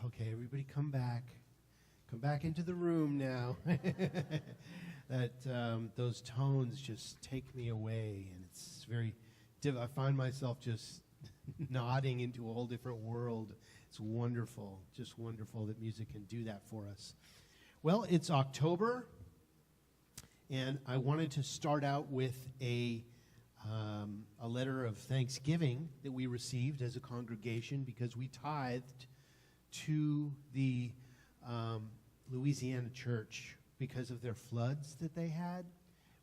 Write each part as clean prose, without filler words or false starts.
Okay, everybody come back. Come back into the room now. Those tones just take me away, and it's very I find myself just nodding into a whole different world. It's wonderful, just wonderful that music can do that for us. Well, it's October, and I wanted to start out with a letter of thanksgiving that we received as a congregation because we tithed to the Louisiana church because of their floods that they had.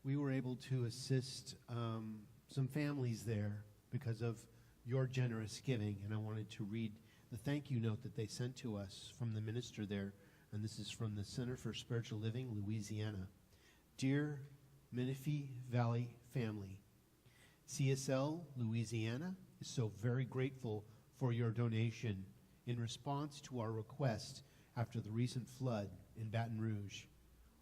We were able to assist some families there because of your generous giving, and I wanted to read the thank you note that they sent to us from the minister there, and this is from the Center for Spiritual Living, Louisiana. Dear Menifee Valley family, CSL Louisiana is so very grateful for your donation in response to our request after the recent flood in Baton Rouge.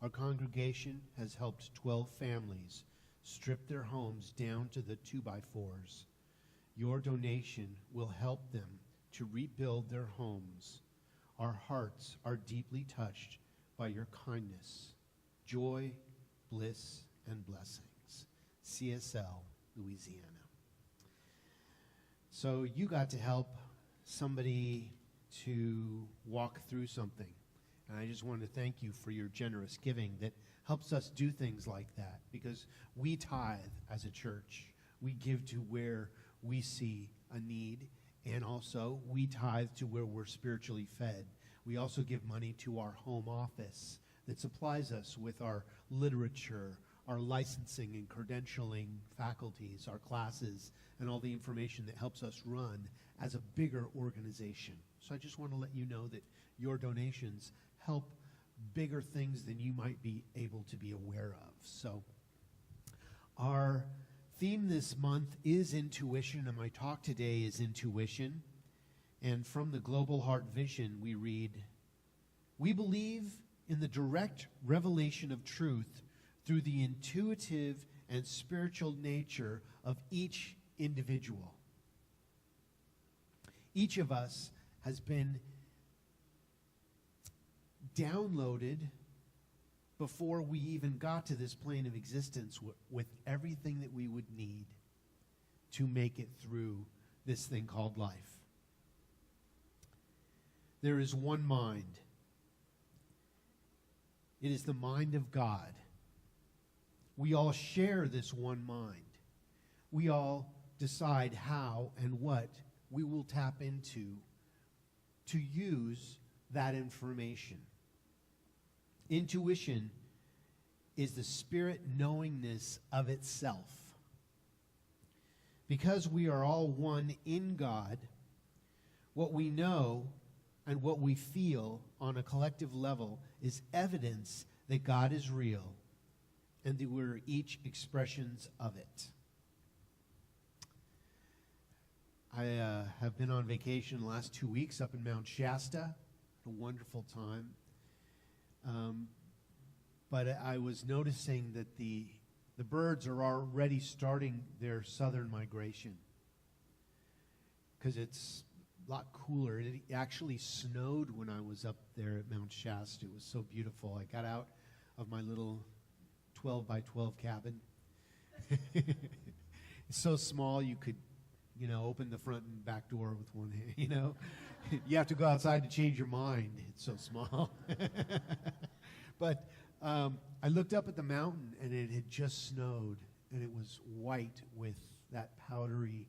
Our congregation has helped 12 families strip their homes down to the 2x4s. Your donation will help them to rebuild their homes. Our hearts are deeply touched by your kindness, joy, bliss, and blessings. CSL, Louisiana. So you got to help somebody to walk through something. And I just want to thank you for your generous giving that helps us do things like that, because we tithe as a church. We give to where we see a need, and also we tithe to where we're spiritually fed. We also give money to our home office that supplies us with our literature, our licensing and credentialing faculties, our classes, and all the information that helps us run as a bigger organization. So I just want to let you know that your donations help bigger things than you might be able to be aware of. So our theme this month is intuition, and my talk today is intuition. And from the Global Heart Vision, we read, "We believe in the direct revelation of truth through the intuitive and spiritual nature of each individual." Each of us has been downloaded before we even got to this plane of existence with everything that we would need to make it through this thing called life. There is one mind. It is the mind of God. We all share this one mind. We all decide how and what we will tap into to use that information. Intuition is the spirit knowingness of itself. Because we are all one in God, what we know and what we feel on a collective level is evidence that God is real and that we're each expressions of it. I have been on vacation the last 2 weeks up in Mount Shasta. A wonderful time. But I was noticing that the birds are already starting their southern migration because it's a lot cooler. It actually snowed when I was up there at Mount Shasta. It was so beautiful. I got out of my little 12 by 12 cabin. It's so small you could, open the front and back door with one hand, You have to go outside to change your mind. It's so small. But I looked up at the mountain, and it had just snowed, and it was white with that powdery,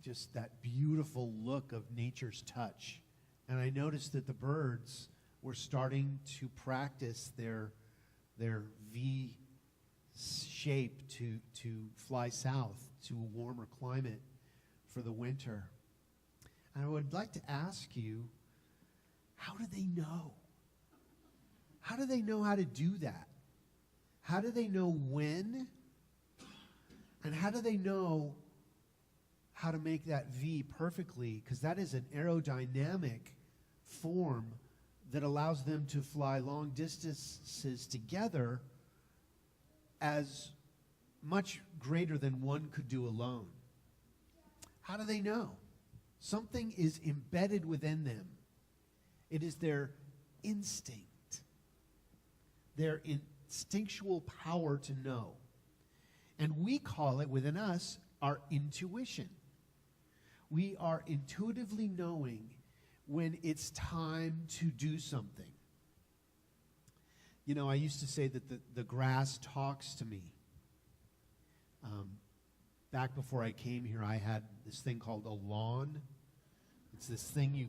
just that beautiful look of nature's touch. And I noticed that the birds were starting to practice their V shape to fly south to a warmer climate for the winter. And I would like to ask you, how do they know? How do they know how to do that? How do they know when? And how do they know how to make that V perfectly? Because that is an aerodynamic form that allows them to fly long distances together as much greater than one could do alone. How do they know? Something is embedded within them. It is their instinct, their instinctual power to know. And we call it, within us, our intuition. We are intuitively knowing when it's time to do something. You know, I used to say that the grass talks to me. Back before I came here, I had this thing called a lawn. It's this thing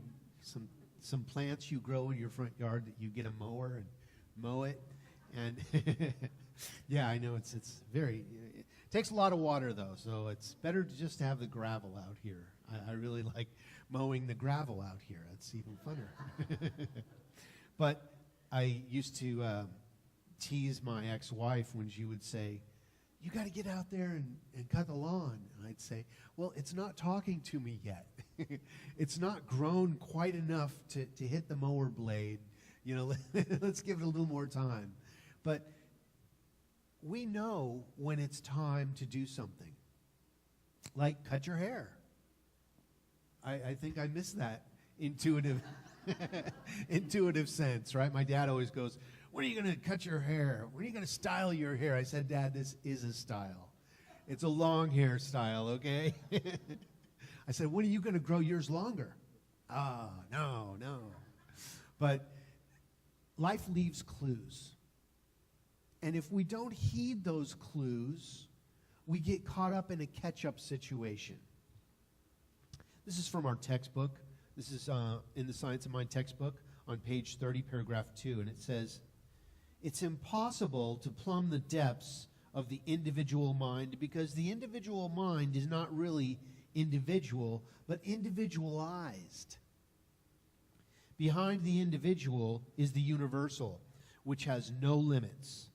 some plants you grow in your front yard that you get a mower and mow it. And yeah, I know it's very, it takes a lot of water though, so it's better to just have the gravel out here. I really like mowing the gravel out here. It's even funner. But I used to tease my ex-wife when she would say, "You got to get out there and cut the lawn." And I'd say, "Well, it's not talking to me yet. It's not grown quite enough to hit the mower blade. You know, let's give it a little more time." But we know when it's time to do something. Like cut your hair. I think I missed that intuitive sense, right? My dad always goes, "When are you going to cut your hair? When are you going to style your hair?" I said, "Dad, this is a style. It's a long hairstyle, okay?" I said, "When are you going to grow yours longer?" No. But life leaves clues. And if we don't heed those clues, we get caught up in a catch-up situation. This is from our textbook. This is in the Science of Mind textbook on page 30, paragraph 2, and it says, "It's impossible to plumb the depths of the individual mind because the individual mind is not really individual, but individualized. Behind the individual is the universal, which has no limits.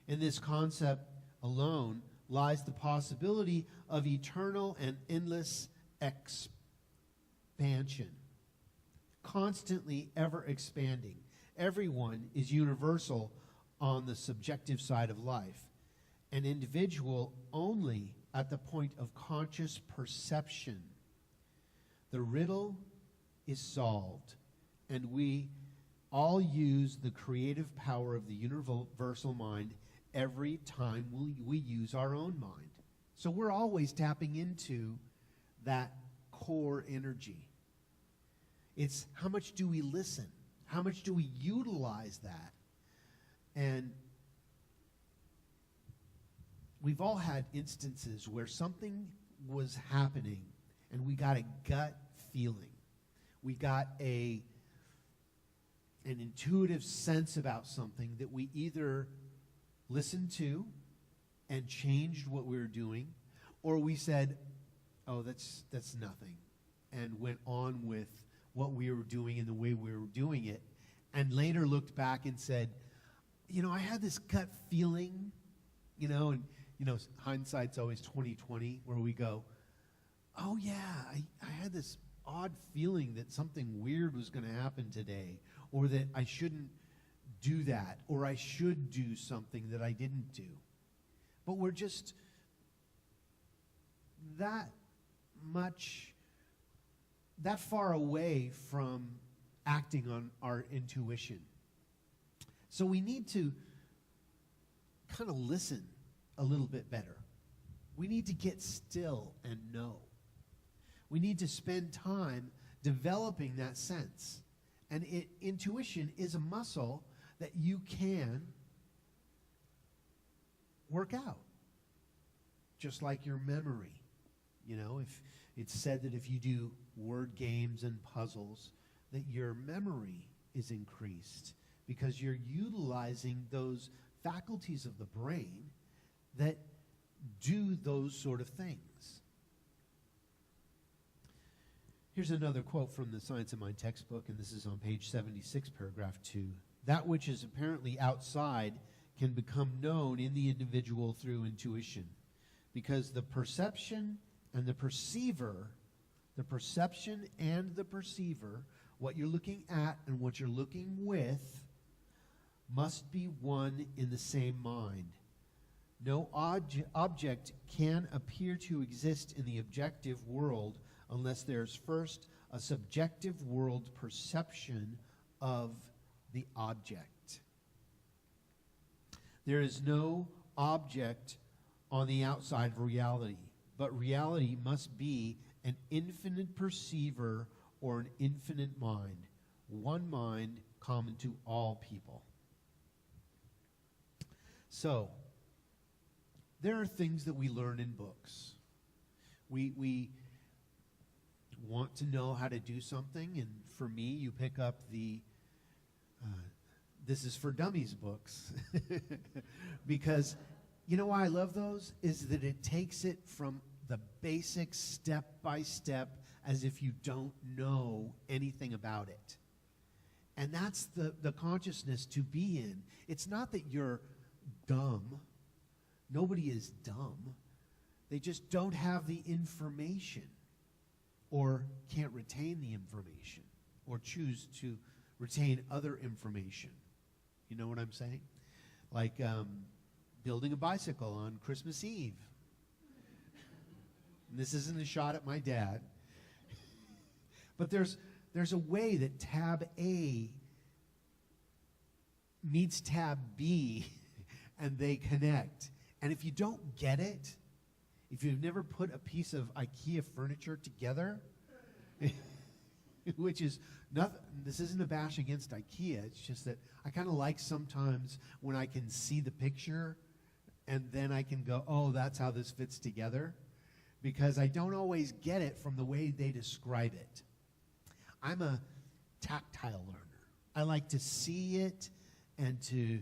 In this concept alone lies the possibility of eternal and endless expansion, constantly ever expanding. Everyone is universal on the subjective side of life, an individual only at the point of conscious perception. The riddle is solved, and we all use the creative power of the universal mind every time we use our own mind." So we're always tapping into that core energy. It's how much do we listen? How much do we utilize that? And we've all had instances where something was happening and we got a gut feeling. We got an intuitive sense about something that we either listened to and changed what we were doing, or we said, "Oh, that's nothing," and went on with what we were doing and the way we were doing it, and later looked back and said, I had this gut feeling, and hindsight's always 20/20, where we go, "Oh yeah, I had this odd feeling that something weird was going to happen today, or that I shouldn't do that, or I should do something that I didn't do." But we're just that far away from acting on our intuition. So we need to kind of listen a little bit better. We need to get still and know. We need to spend time developing that sense. And intuition is a muscle that you can work out. Just like your memory. If it's said that if you do word games and puzzles, that your memory is increased because you're utilizing those faculties of the brain that do those sort of things. Here's another quote from the Science of Mind textbook, and this is on page 76, paragraph 2. "That which is apparently outside can become known in the individual through intuition, because the perception and the perceiver, what you're looking at and what you're looking with, must be one in the same mind. No object can appear to exist in the objective world unless there's first a subjective world perception of the object. There is no object on the outside of reality, but reality must be an infinite perceiver or an infinite mind, one mind common to all people. So, there are things that we learn in books. We want to know how to do something, and for me, you pick up the This is for Dummies books. Because you know why I love those? Is that it takes it from the basic step by step as if you don't know anything about it. And that's the consciousness to be in. It's not that you're dumb. Nobody is dumb. They just don't have the information or can't retain the information or choose to retain other information. You know what I'm saying? Like building a bicycle on Christmas Eve. And this isn't a shot at my dad. But there's a way that tab A meets tab B and they connect. And if you don't get it, if you've never put a piece of IKEA furniture together, which is nothing, this isn't a bash against IKEA, it's just that I kind of like sometimes when I can see the picture and then I can go, oh, that's how this fits together, because I don't always get it from the way they describe it. I'm a tactile learner. I like to see it and to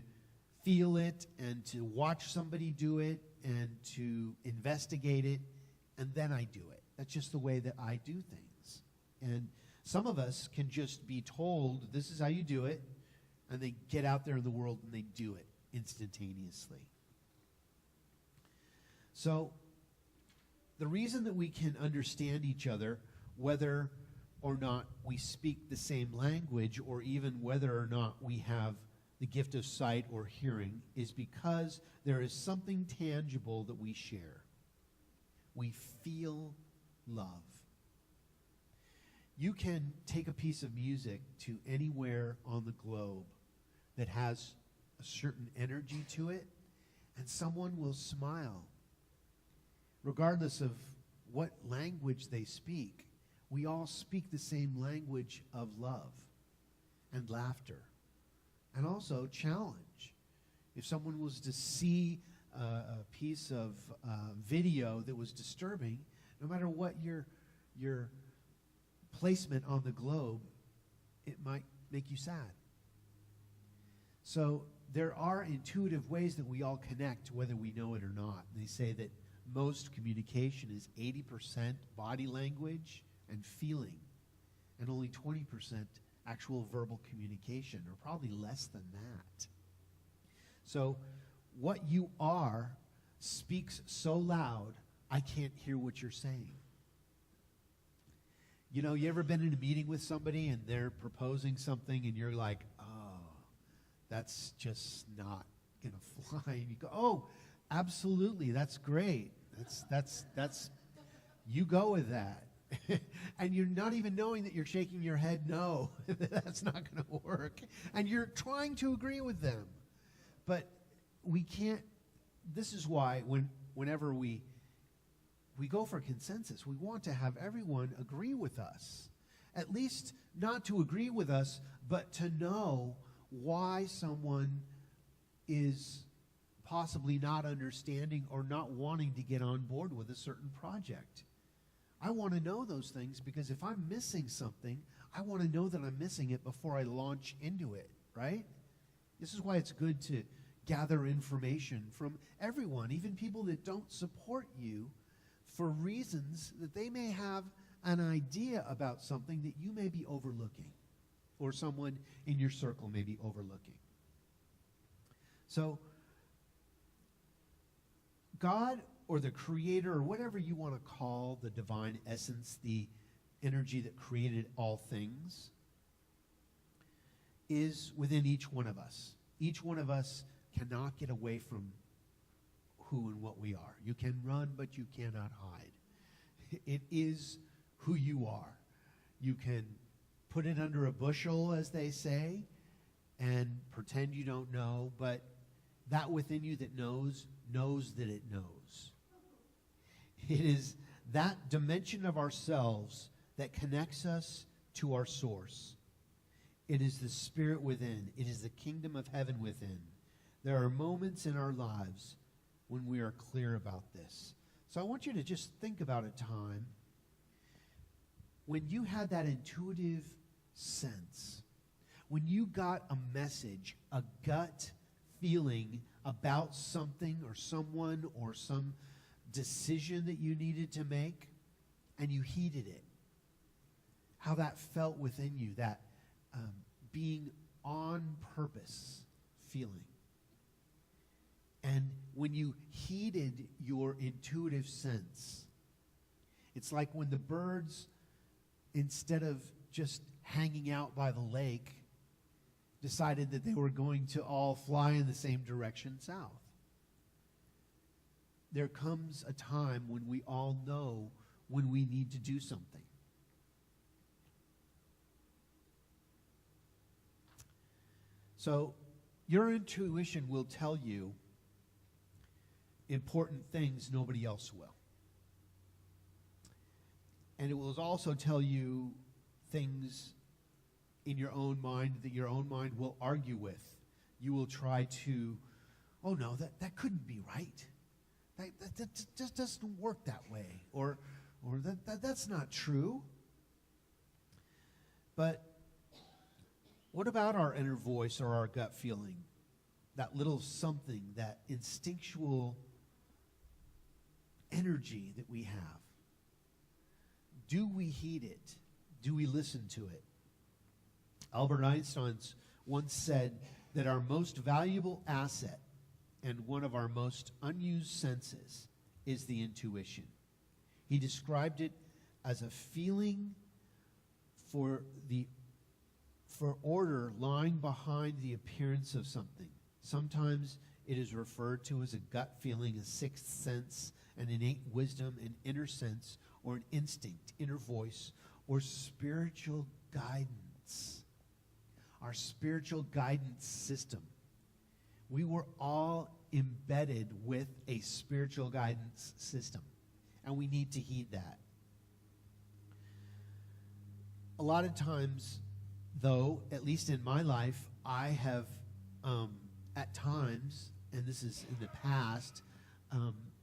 feel it and to watch somebody do it and to investigate it, and then I do it. That's just the way that I do things. And some of us can just be told, this is how you do it, and they get out there in the world and they do it instantaneously. So, the reason that we can understand each other, whether or not we speak the same language, or even whether or not we have the gift of sight or hearing, is because there is something tangible that we share. We feel love. You can take a piece of music to anywhere on the globe that has a certain energy to it, and someone will smile. Regardless of what language they speak, we all speak the same language of love and laughter. And also challenge. If someone was to see a piece of video that was disturbing, no matter what your placement on the globe, it might make you sad. So there are intuitive ways that we all connect, whether we know it or not. They say that most communication is 80% body language and feeling, and only 20% actual verbal communication, or probably less than that. So what you are speaks so loud, I can't hear what you're saying. You know, you ever been in a meeting with somebody and they're proposing something and you're like, oh, that's just not going to fly. And you go, oh, absolutely, that's great. That's you go with that. And you're not even knowing that you're shaking your head, no, that's not going to work. And you're trying to agree with them. But we can't, this is why whenever we go for consensus, we want to have everyone agree with us. At least not to agree with us, but to know why someone is possibly not understanding or not wanting to get on board with a certain project. I want to know those things, because if I'm missing something, I want to know that I'm missing it before I launch into it, right? This is why it's good to gather information from everyone, even people that don't support you, for reasons that they may have an idea about something that you may be overlooking, or someone in your circle may be overlooking. So, God, or the Creator, or whatever you want to call the divine essence, the energy that created all things, is within each one of us. Each one of us cannot get away from who and what we are. You can run, but you cannot hide. It is who you are. You can put it under a bushel, as they say, and pretend you don't know, but that within you that knows that it knows. It is that dimension of ourselves that connects us to our source. It is the Spirit within. It is the kingdom of heaven within. There are moments in our lives when we are clear about this. So I want you to just think about a time when you had that intuitive sense, when you got a message, a gut feeling about something or someone or some decision that you needed to make, and you heeded it. How that felt within you, that being on purpose feeling. And when you heeded your intuitive sense, it's like when the birds, instead of just hanging out by the lake, decided that they were going to all fly in the same direction south. There comes a time when we all know when we need to do something. So your intuition will tell you important things nobody else will. And it will also tell you things in your own mind that your own mind will argue with. You will try to, oh no, that couldn't be right. That just doesn't work that way. Or that's not true. But what about our inner voice or our gut feeling? That little something, that instinctual energy that we have. Do we heed it? Do we listen to it? Albert Einstein once said that our most valuable asset and one of our most unused senses is the intuition. He described it as a feeling for order lying behind the appearance of something. Sometimes it is referred to as a gut feeling, a sixth sense, an innate wisdom, an inner sense, or an instinct, inner voice, or spiritual guidance. Our spiritual guidance system. We were all embedded with a spiritual guidance system, and we need to heed that. A lot of times, though, at least in my life, I have at times, and this is in the past,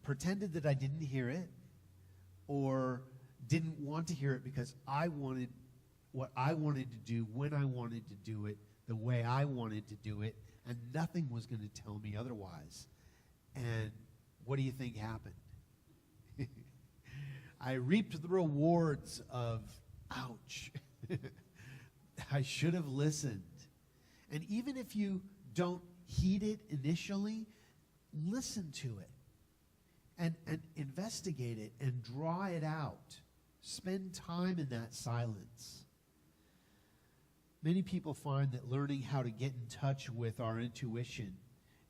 pretended that I didn't hear it or didn't want to hear it because I wanted what I wanted to do when I wanted to do it, the way I wanted to do it, and nothing was going to tell me otherwise. And what do you think happened? I reaped the rewards of, ouch, I should have listened. And even if you don't heed it initially, listen to it and investigate it and draw it out. Spend time in that silence. Many people find that learning how to get in touch with our intuition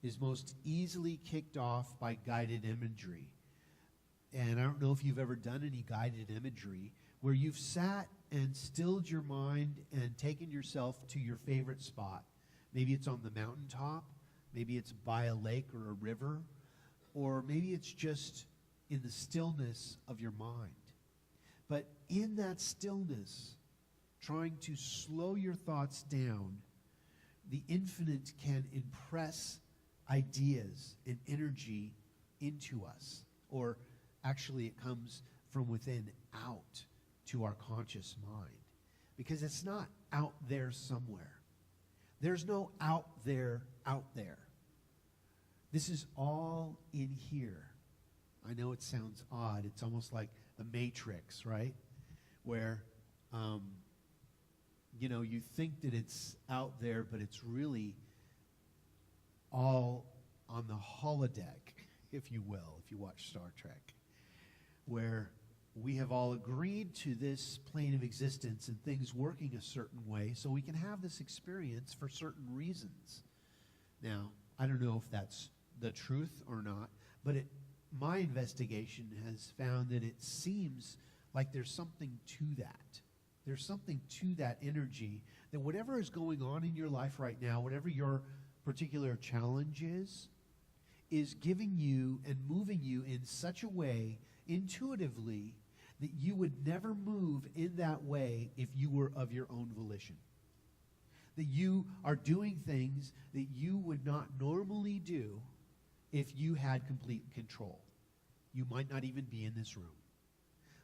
is most easily kicked off by guided imagery. And I don't know if you've ever done any guided imagery where you've sat and stilled your mind and taken yourself to your favorite spot. Maybe it's on the mountaintop, maybe it's by a lake or a river, or maybe it's just in the stillness of your mind. But in that stillness, trying to slow your thoughts down, the infinite can impress ideas and energy into us. Or actually it comes from within out to our conscious mind. Because it's not out there somewhere. There's no out there, out there. This is all in here. I know it sounds odd. It's almost like the Matrix, right? Where, you think that it's out there, but it's really all on the holodeck, if you will, if you watch Star Trek, where we have all agreed to this plane of existence and things working a certain way so we can have this experience for certain reasons. Now, I don't know if that's the truth or not, but my investigation has found that it seems like there's something to that. There's something to that energy that whatever is going on in your life right now, whatever your particular challenge is giving you and moving you in such a way, intuitively, that you would never move in that way if you were of your own volition. That you are doing things that you would not normally do if you had complete control. You might not even be in this room.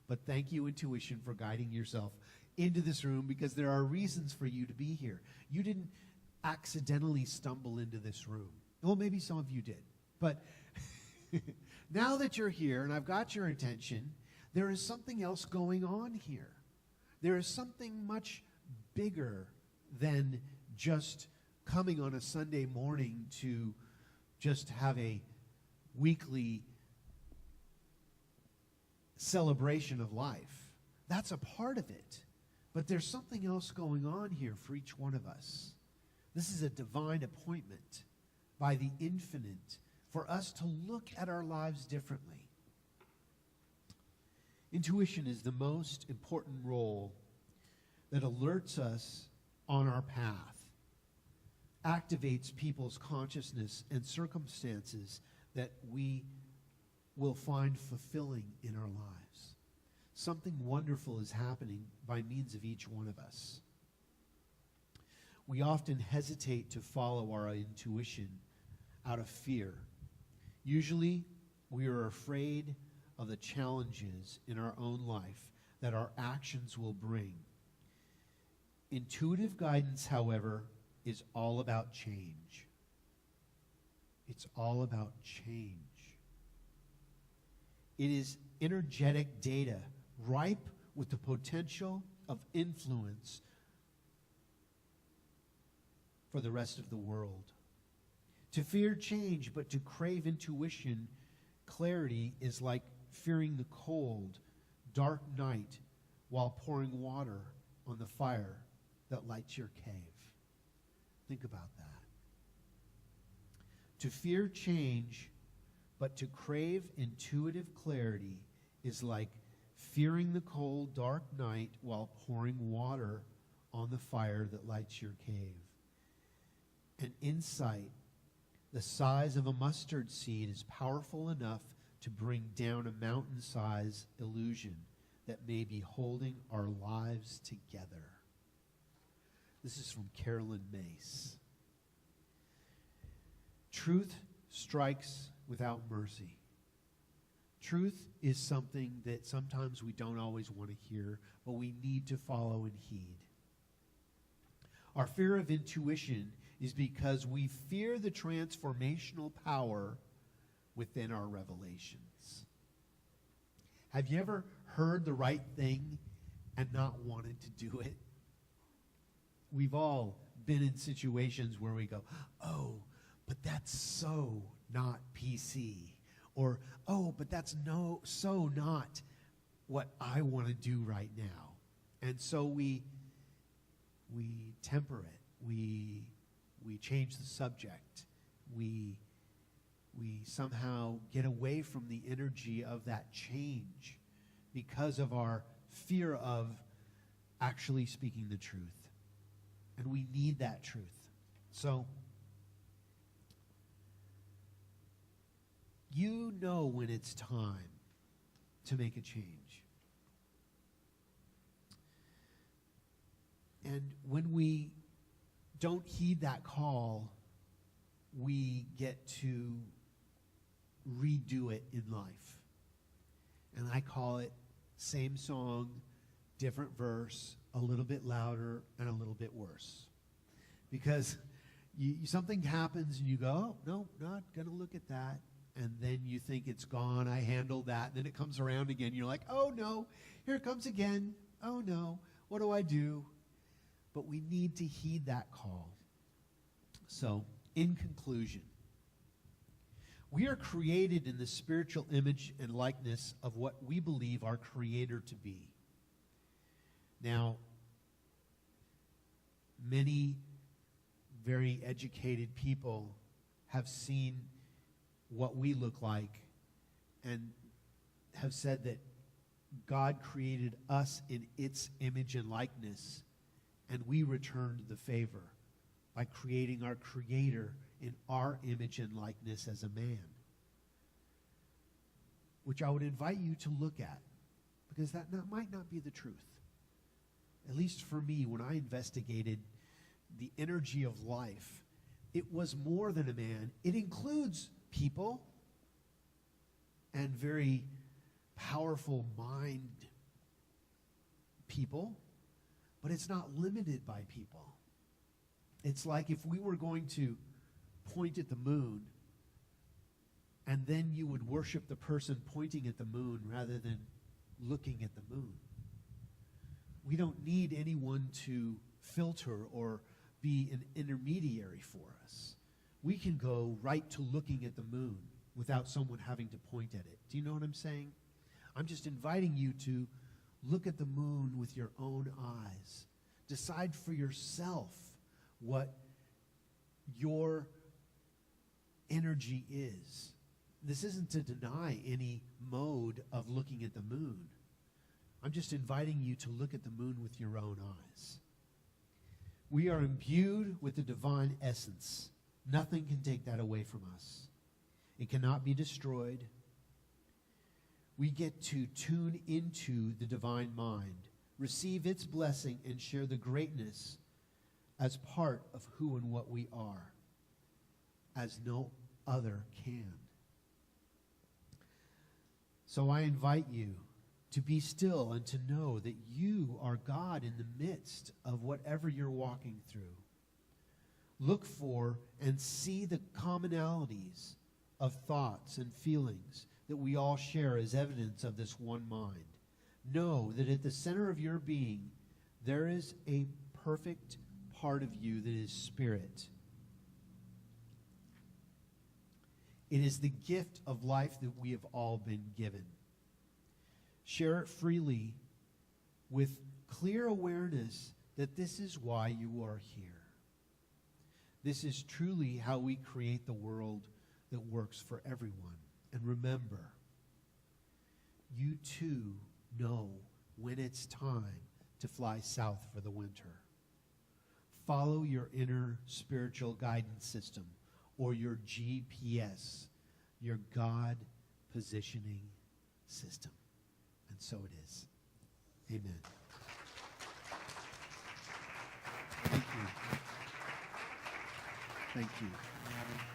But thank you, intuition, for guiding yourself into this room, because there are reasons for you to be here. You didn't accidentally stumble into this room. Well, maybe some of you did. But now that you're here and I've got your attention, there is something else going on here. There is something much bigger than just coming on a Sunday morning to just have a weekly celebration of life. That's a part of it. But there's something else going on here for each one of us. This is a divine appointment by the infinite for us to look at our lives differently. Intuition is the most important role that alerts us on our path, activates people's consciousness and circumstances that we will find fulfilling in our lives. Something wonderful is happening by means of each one of us. We often hesitate to follow our intuition out of fear. Usually, we are afraid of the challenges in our own life that our actions will bring. Intuitive guidance, however, is all about change. It's all about change. It is energetic data, ripe with the potential of influence for the rest of the world. To fear change, but to crave intuition, clarity, is like fearing the cold, dark night while pouring water on the fire that lights your cave. Think about that. To fear change, but to crave intuitive clarity, is like fearing the cold, dark night while pouring water on the fire that lights your cave. An insight the size of a mustard seed is powerful enough to bring down a mountain-sized illusion that may be holding our lives together. This is from Carolyn Mace. Truth strikes without mercy. Truth is something that sometimes we don't always want to hear, but we need to follow and heed. Our fear of intuition is because we fear the transformational power within our revelations. Have you ever heard the right thing and not wanted to do it? We've all been in situations where we go, oh, but that's so not PC. Or, oh, but that's so not what I want to do right now. And so we temper it. We change the subject. We somehow get away from the energy of that change because of our fear of actually speaking the truth. And we need that truth. So, you know when it's time to make a change. And when we don't heed that call, we get to redo it in life. And I call it same song, different verse, a little bit louder and a little bit worse. Because something happens and you go, oh, no, not going to look at that. And then you think it's gone, I handled that. And then it comes around again. You're like, oh no, here it comes again. Oh no, what do I do? But we need to heed that call. So, in conclusion, we are created in the spiritual image and likeness of what we believe our Creator to be. Now, many very educated people have seen what we look like and have said that God created us in its image and likeness, and we returned the favor by creating our Creator in our image and likeness as a man, which I would invite you to look at, because that might not be the truth. At least for me, when I investigated the energy of life, it was more than a man. It includes people and very powerful mind people, but it's not limited by people. It's like if we were going to point at the moon, and then you would worship the person pointing at the moon rather than looking at the moon. We don't need anyone to filter or be an intermediary for us. We can go right to looking at the moon without someone having to point at it. Do you know what I'm saying? I'm just inviting you to look at the moon with your own eyes. Decide for yourself what your energy is. This isn't to deny any mode of looking at the moon. I'm just inviting you to look at the moon with your own eyes. We are imbued with the divine essence. Nothing can take that away from us. It cannot be destroyed. We get to tune into the divine mind, receive its blessing, and share the greatness as part of who and what we are, as no other can. So I invite you to be still and to know that you are God in the midst of whatever you're walking through. Look for and see the commonalities of thoughts and feelings that we all share as evidence of this one mind. Know that at the center of your being, there is a perfect part of you that is spirit. It is the gift of life that we have all been given. Share it freely with clear awareness that this is why you are here. This is truly how we create the world that works for everyone. And remember, you too know when it's time to fly south for the winter. Follow your inner spiritual guidance system, or your GPS, your God positioning system. And so it is. Amen. Thank you. Thank you.